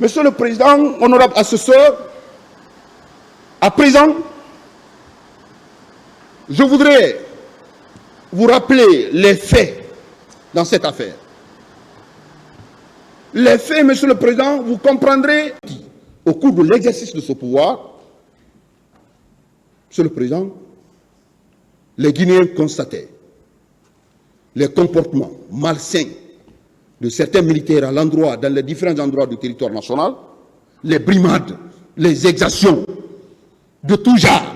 Monsieur le Président, honorable assesseur, à présent, je voudrais vous rappeler les faits dans cette affaire. Les faits, Monsieur le Président, vous comprendrez au cours de l'exercice de ce pouvoir, Monsieur le Président, les Guinéens constataient les comportements malsains de certains militaires dans les différents endroits du territoire national, les brimades, les exactions de tout genre.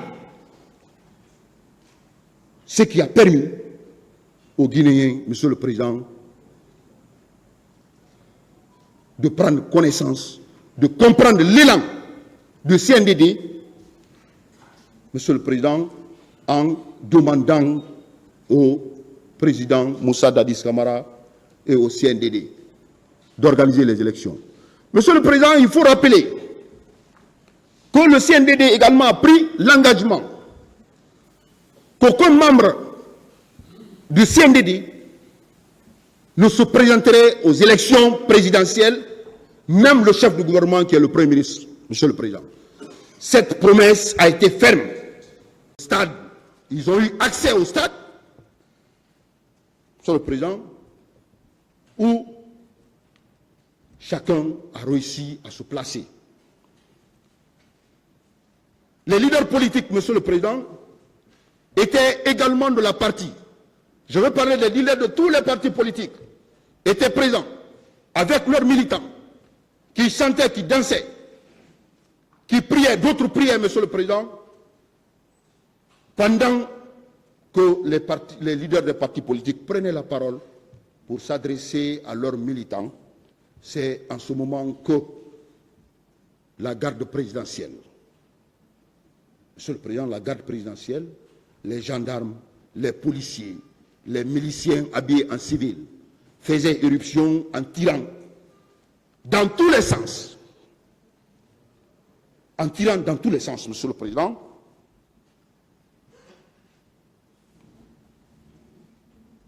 Ce qui a permis aux Guinéens, Monsieur le Président, de prendre connaissance, de comprendre l'élan de CNDD, Monsieur le Président, en demandant au président Moussa Dadis Camara et au CNDD d'organiser les élections. Monsieur le Président, il faut rappeler que le CNDD également a pris l'engagement qu'aucun membre du CNDD ne se présenterait aux élections présidentielles, même le chef du gouvernement qui est le Premier ministre, Monsieur le Président. Cette promesse a été ferme. Stade, ils ont eu accès au stade, Monsieur le Président, où chacun a réussi à se placer. Les leaders politiques, Monsieur le Président, étaient également de la partie. Je veux parler des leaders de tous les partis politiques, étaient présents avec leurs militants, qui chantaient, qui dansaient, qui priaient, d'autres priaient, Monsieur le Président, pendant que les leaders des partis politiques prenaient la parole pour s'adresser à leurs militants. C'est en ce moment que la garde présidentielle, Monsieur le Président, la garde présidentielle, les gendarmes, les policiers, les miliciens habillés en civil faisaient éruption en tirant dans tous les sens. En tirant dans tous les sens, Monsieur le Président.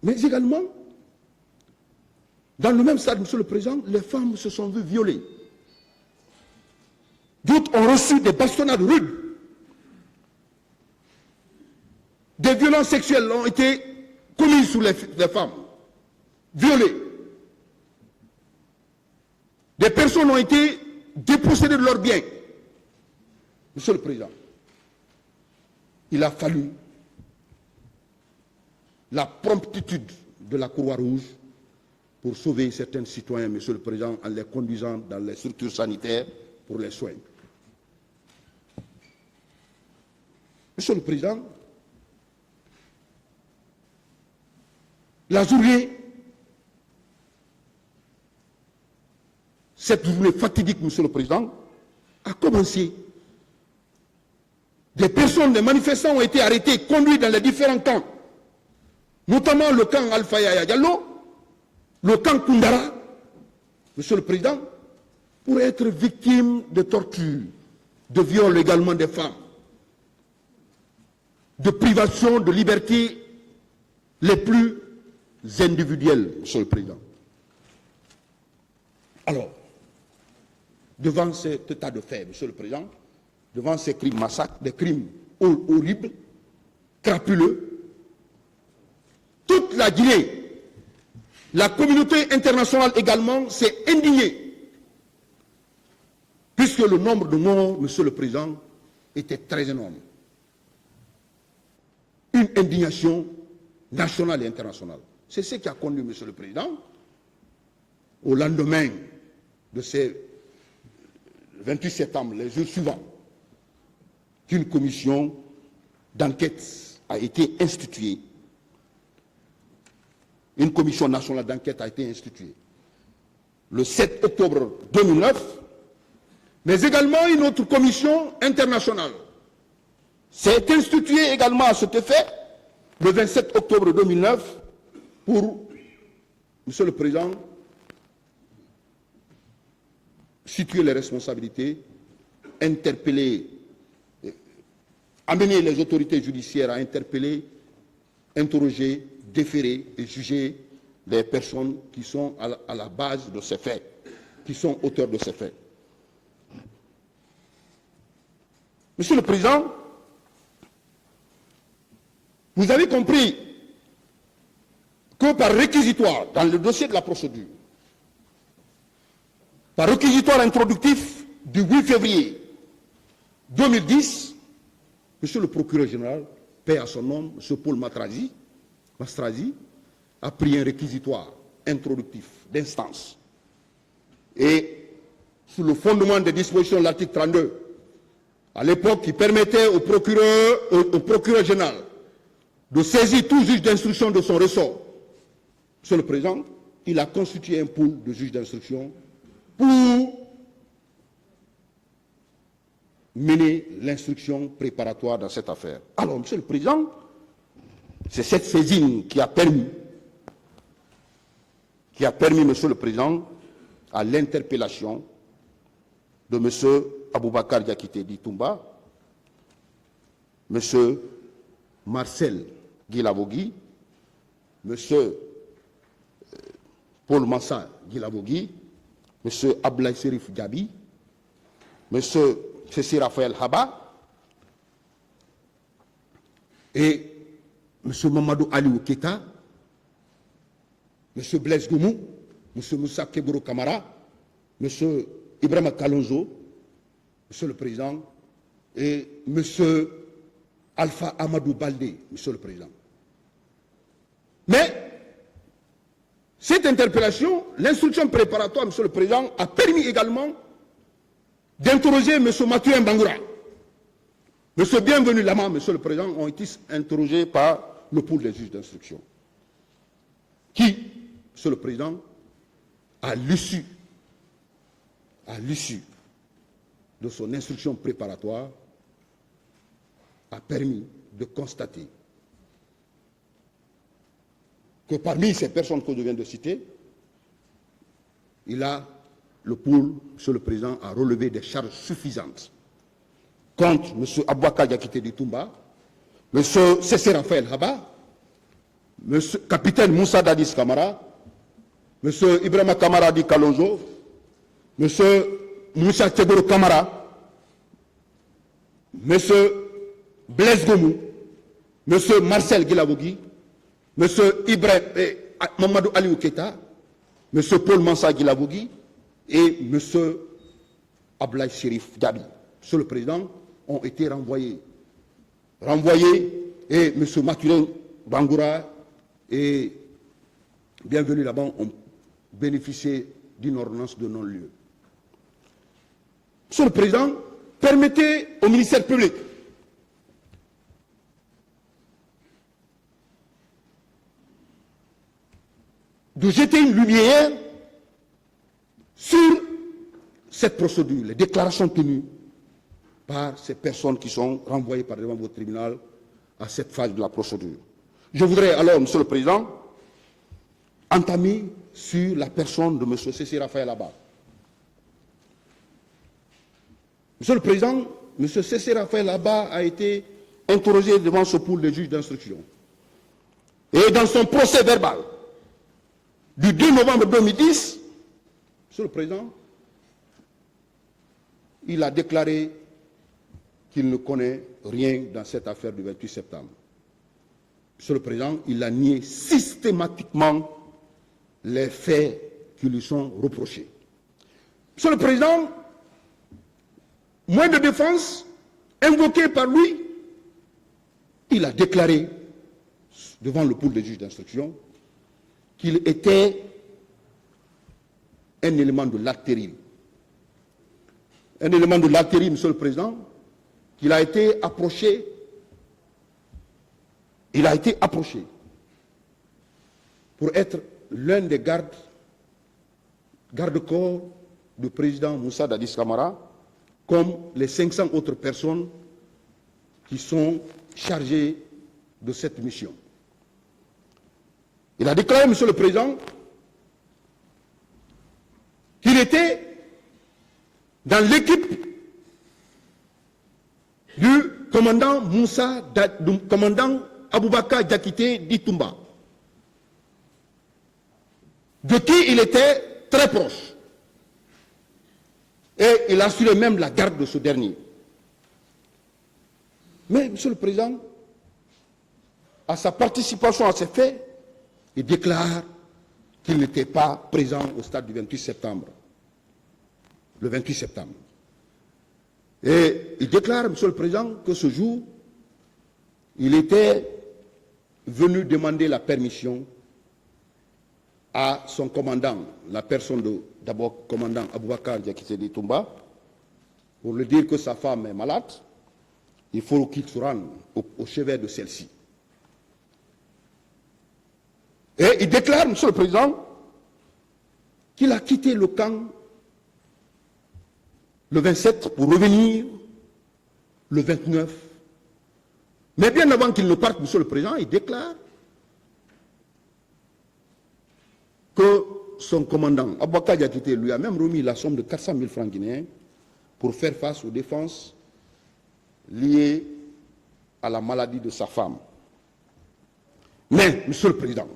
Mais également, dans le même stade, Monsieur le Président, les femmes se sont vues violées. D'autres ont reçu des bastonnades rudes. Des violences sexuelles ont été commises sur les femmes, violées. Des personnes ont été dépossédées de leurs biens. Monsieur le Président, il a fallu la promptitude de la Croix-Rouge pour sauver certains citoyens, Monsieur le Président, en les conduisant dans les structures sanitaires pour les soins. Monsieur le Président, la journée, cette journée fatidique, Monsieur le Président, a commencé. Des personnes, des manifestants ont été arrêtés, conduits dans les différents camps, notamment le camp Alpha Yaya Diallo, le camp Koundara, Monsieur le Président, pour être victimes de tortures, de viols également des femmes, de privation de liberté les plus individuelles, Monsieur le Président. Alors, devant cet état de fait, Monsieur le Président, devant ces crimes massacres, des crimes horribles, crapuleux, toute la Guinée, la communauté internationale également s'est indignée, puisque le nombre de morts, Monsieur le Président, était très énorme. Une indignation nationale et internationale. C'est ce qui a conduit, Monsieur le Président, au lendemain de ces 28 septembre, les jours suivants, qu'une commission d'enquête a été instituée. Une commission nationale d'enquête a été instituée le 7 octobre 2009, mais également une autre commission internationale s'est instituée également à cet effet le 27 octobre 2009 pour, Monsieur le Président, situer les responsabilités, interpeller, amener les autorités judiciaires à interpeller, interroger, déférer et juger les personnes qui sont à la base de ces faits, qui sont auteurs de ces faits. Monsieur le Président, vous avez compris que par réquisitoire, dans le dossier de la procédure, par réquisitoire introductif du 8 février 2010, Monsieur le procureur général, paix à son nom, M. Paul Mastrazi, a pris un réquisitoire introductif d'instance. Et sous le fondement des dispositions de l'article 32, à l'époque qui permettait au procureur général de saisir tout juge d'instruction de son ressort, Monsieur le Président, il a constitué un pool de juges d'instruction pour mener l'instruction préparatoire dans cette affaire. Alors, Monsieur le Président, c'est cette saisine qui a permis, Monsieur le Président, à l'interpellation de M. Aboubakar Diakité Ditumba, M. Marcel Guilavogui, M. Paul Massa Guilavogui, M. Ablaï Serif Gabi, M. Cécile Raphaël Haba et M. Mamadou Aliou Keta, M. Blaise Goumou, M. Moussa Keboro Kamara, M. Ibrahima Kalonzo, Monsieur le Président, et M. Alpha Amadou Baldé, Monsieur le Président. Mais cette interpellation, l'instruction préparatoire, Monsieur le Président, a permis également d'interroger M. Mathieu Bangoura. M. Bienvenu Lama, Monsieur le Président, ont été interrogés par le pool des juges d'instruction, qui, Monsieur le Président, à l'issue de son instruction préparatoire, a permis de constater que parmi ces personnes que je viens de citer, le pool, Monsieur le Président, a relevé des charges suffisantes contre M. Aboubakar Diakité Ditumba, M. Cessé Raphaël Haba, M. Capitaine Moussa Dadis Kamara, M. Ibrahima Kamara Di Kalonzo, M. Moussa Tegoro Kamara, M. Blaise Gomou, M. Marcel Guilavogui, M. Mamadou Aliou Keta, M. Paul Mansa Guilavogui et M. Ablaï Chérif Gabi. Monsieur le Président, ont été renvoyés. Et M. Mathurin Bangoura et Bienvenu là-bas ont bénéficié d'une ordonnance de non-lieu. Monsieur le Président, permettez au ministère public de jeter une lumière sur cette procédure, les déclarations tenues par ces personnes qui sont renvoyées par devant votre tribunal à cette phase de la procédure. Je voudrais alors, Monsieur le Président, entamer sur la personne de M. Cécile Raphaël Haba. Monsieur le Président, M. Cécile Raphaël Haba a été interrogé devant ce pool de juges d'instruction. Et dans son procès verbal du 2 novembre 2010, Monsieur le Président, il a déclaré qu'il ne connaît rien dans cette affaire du 28 septembre. Monsieur le Président, il a nié systématiquement les faits qui lui sont reprochés. Monsieur le Président, moyen de défense invoqué par lui, il a déclaré devant le pool des juges d'instruction qu'il était un élément de l'artérie. Un élément de l'artérie, Monsieur le Président, qu'il a été approché. Il a été approché pour être l'un des garde-corps du président Moussa Dadis Kamara, comme les 500 autres personnes qui sont chargées de cette mission. Il a déclaré, Monsieur le Président, qu'il était dans l'équipe du commandant Aboubakar Diakité Ditumba, de qui il était très proche. Et il assurait même la garde de ce dernier. Mais, Monsieur le Président, à sa participation à ces faits, il déclare qu'il n'était pas présent au stade du 28 septembre. Le 28 septembre. Et il déclare, Monsieur le Président, que ce jour, il était venu demander la permission à son commandant, la personne d'abord commandant Aboubakar Diakité Toumba, pour lui dire que sa femme est malade, il faut qu'il se rende au chevet de celle-ci. Et il déclare, Monsieur le Président, qu'il a quitté le camp le 27 pour revenir le 29. Mais bien avant qu'il ne parte, Monsieur le Président, il déclare que son commandant, Aboubakar Diakité, lui a même remis la somme de 400 000 francs guinéens pour faire face aux défenses liées à la maladie de sa femme. Mais, Monsieur le Président,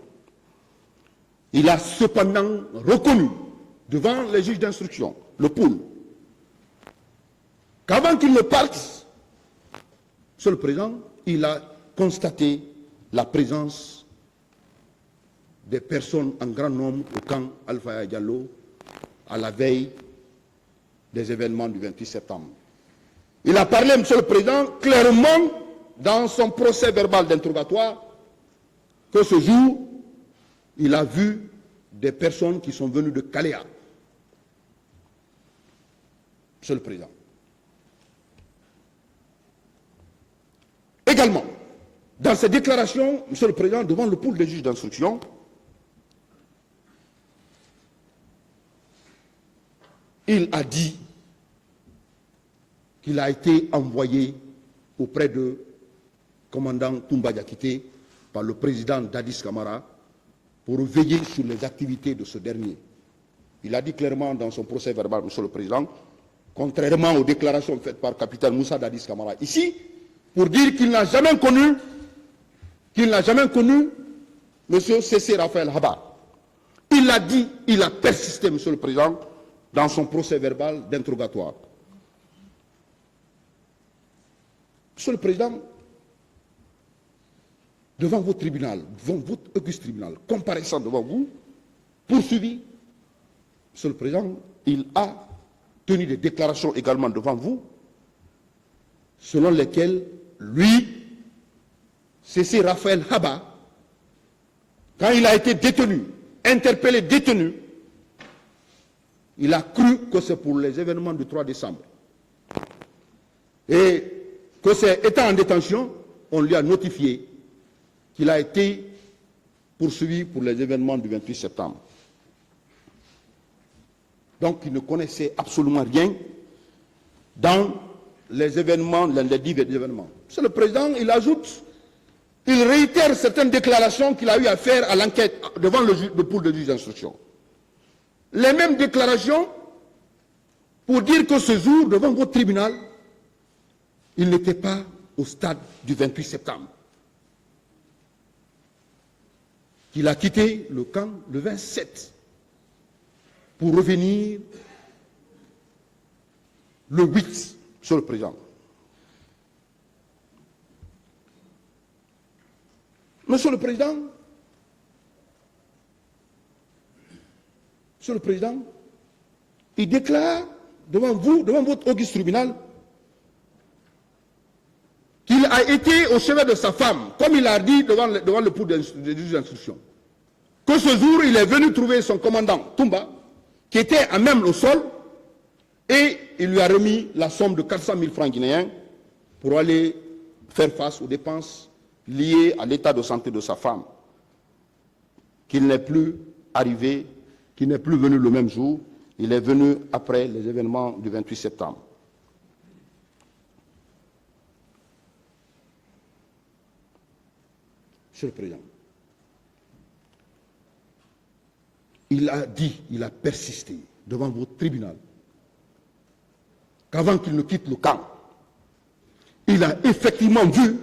il a cependant reconnu devant les juges d'instruction, le pool, qu'avant qu'il ne parte, Monsieur le Président, il a constaté la présence des personnes en grand nombre au camp Alpha Diallo à la veille des événements du 28 septembre. Il a parlé, Monsieur le Président, clairement dans son procès verbal d'interrogatoire que ce jour, il a vu des personnes qui sont venues de Kaléa. Monsieur le Président. Également, dans ses déclarations, Monsieur le Président, devant le pool des juges d'instruction, il a dit qu'il a été envoyé auprès de commandant Toumba Diakité par le président Dadis Camara pour veiller sur les activités de ce dernier. Il a dit clairement dans son procès verbal, Monsieur le Président, contrairement aux déclarations faites par le capitaine Moussa Dadis Camara ici, pour dire qu'il n'a jamais connu M. C.C. Raphaël Haba. Il l'a dit, il a persisté, Monsieur le Président, dans son procès verbal d'interrogatoire. Monsieur le Président, devant votre tribunal, devant votre auguste tribunal, comparaissant devant vous, poursuivi, Monsieur le Président, il a tenu des déclarations également devant vous, selon lesquelles, lui, C.C. Raphaël Haba, quand il a été détenu, interpellé, détenu, il a cru que c'est pour les événements du 3 décembre. Et que c'est étant en détention, on lui a notifié qu'il a été poursuivi pour les événements du 28 septembre. Donc il ne connaissait absolument rien dans les événements, les divers événements. C'est le président, il ajoute, il réitère certaines déclarations qu'il a eu à faire à l'enquête devant le pool de juge d'instruction. Les mêmes déclarations pour dire que ce jour, devant votre tribunal, il n'était pas au stade du 28 septembre. Qu'il a quitté le camp le 27 pour revenir le 8 sur le président. Monsieur le Président, il déclare devant vous, devant votre auguste tribunal, qu'il a été au chevet de sa femme, comme il a dit devant le pool des juges d'instruction. Que ce jour, il est venu trouver son commandant, Toumba, qui était à même au sol, et il lui a remis la somme de 400 000 francs guinéens pour aller faire face aux dépenses liées à l'état de santé de sa femme, qu'il n'est plus arrivé, qu'il n'est plus venu le même jour, il est venu après les événements du 28 septembre. Monsieur le Président, il a dit, il a persisté devant votre tribunal qu'avant qu'il ne quitte le camp, il a effectivement vu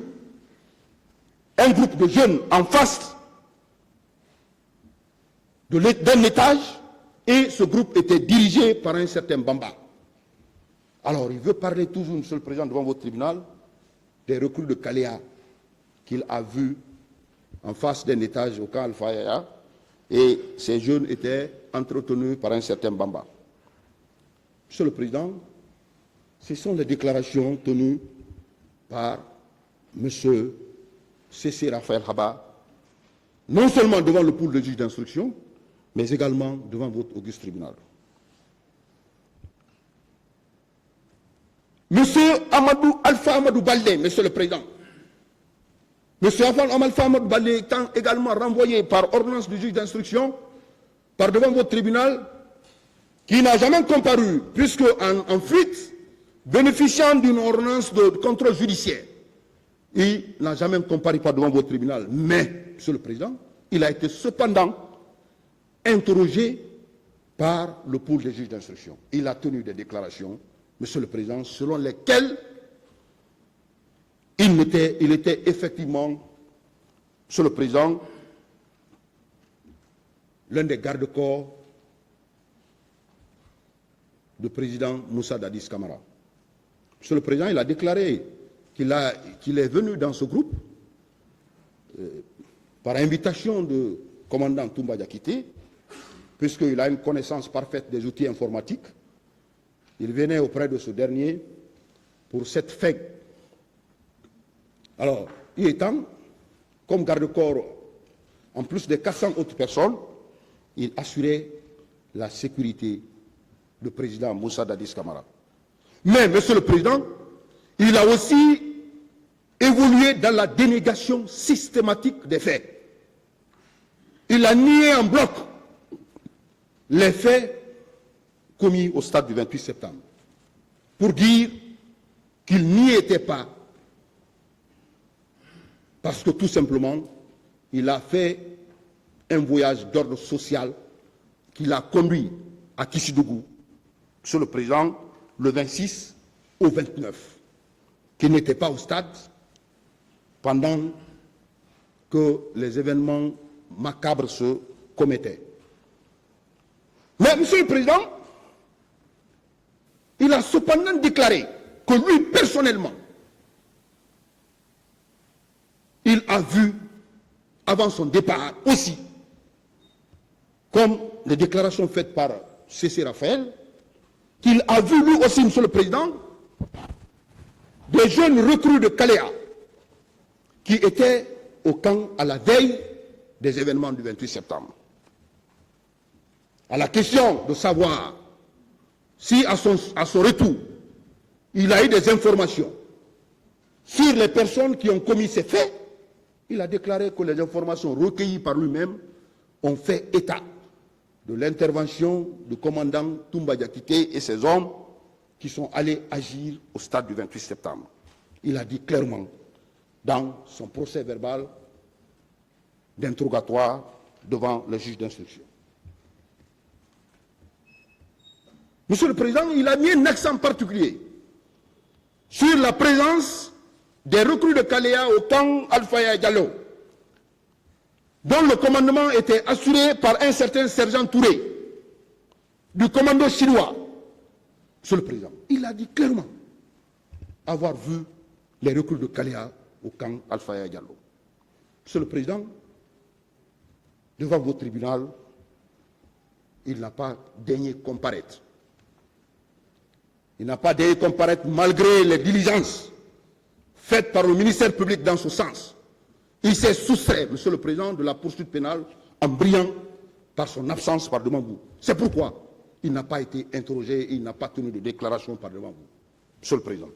un groupe de jeunes en face d'un étage et ce groupe était dirigé par un certain Bamba. Alors il veut parler toujours, Monsieur le Président, devant votre tribunal, des recrues de Kaléa qu'il a vues en face d'un étage au camp Alpha Yaya, et ces jeunes étaient entretenus par un certain Bamba. Monsieur le Président, ce sont les déclarations tenues par M. C.C. Raphaël Haba, non seulement devant le pool de juges d'instruction, mais également devant votre auguste tribunal. Monsieur Alpha Amadou Baldé, Monsieur le Président, Monsieur Alpha Amadou Baldé étant également renvoyé par ordonnance du juge d'instruction par devant votre tribunal, qui n'a jamais comparu, puisque en fuite, bénéficiant d'une ordonnance de contrôle judiciaire, il n'a jamais comparu par devant votre tribunal. Mais, Monsieur le Président, il a été cependant interrogé par le pool des juges d'instruction. Il a tenu des déclarations, Monsieur le Président, selon lesquelles il était effectivement, Monsieur le Président, l'un des gardes-corps du président Moussa Dadis Camara. Monsieur le Président, il a déclaré qu'il est venu dans ce groupe par invitation du commandant Toumba Diakité, puisqu'il a une connaissance parfaite des outils informatiques. Il venait auprès de ce dernier pour cette fin. Alors, il étant, comme garde-corps, en plus de 400 autres personnes, il assurait la sécurité du président Moussa Dadis Camara. Mais, Monsieur le Président, il a aussi évolué dans la dénégation systématique des faits. Il a nié en bloc les faits commis au stade du 28 septembre, pour dire qu'il n'y était pas, parce que tout simplement, il a fait un voyage d'ordre social qui l'a conduit à Kissidougou, Monsieur le Président, le 26 au 29, qui n'était pas au stade pendant que les événements macabres se commettaient. Mais, Monsieur le Président, il a cependant déclaré que lui, personnellement, il a vu, avant son départ aussi, comme les déclarations faites par C.C. Raphaël, qu'il a vu lui aussi, Monsieur le Président, des jeunes recrues de Kaléa qui étaient au camp à la veille des événements du 28 septembre. À la question de savoir si à son retour, il a eu des informations sur les personnes qui ont commis ces faits, il a déclaré que les informations recueillies par lui-même ont fait état de l'intervention du commandant Toumba Diakité et ses hommes qui sont allés agir au stade du 28 septembre. Il a dit clairement dans son procès verbal d'interrogatoire devant le juge d'instruction. Monsieur le Président, il a mis un accent particulier sur la présence des recrues de Kaléa au camp Alpha Diallo, dont le commandement était assuré par un certain sergent Touré, du commando chinois. Monsieur le Président, il a dit clairement avoir vu les recrues de Kaléa au camp Alpha Diallo. Monsieur le Président, devant votre tribunal, il n'a pas daigné comparaître. Il n'a pas daigné comparaître malgré les diligences faites par le ministère public dans ce sens. Il s'est soustrait, Monsieur le Président, de la poursuite pénale en brillant par son absence par devant vous. C'est pourquoi il n'a pas été interrogé et il n'a pas tenu de déclaration par devant vous. Monsieur le Président.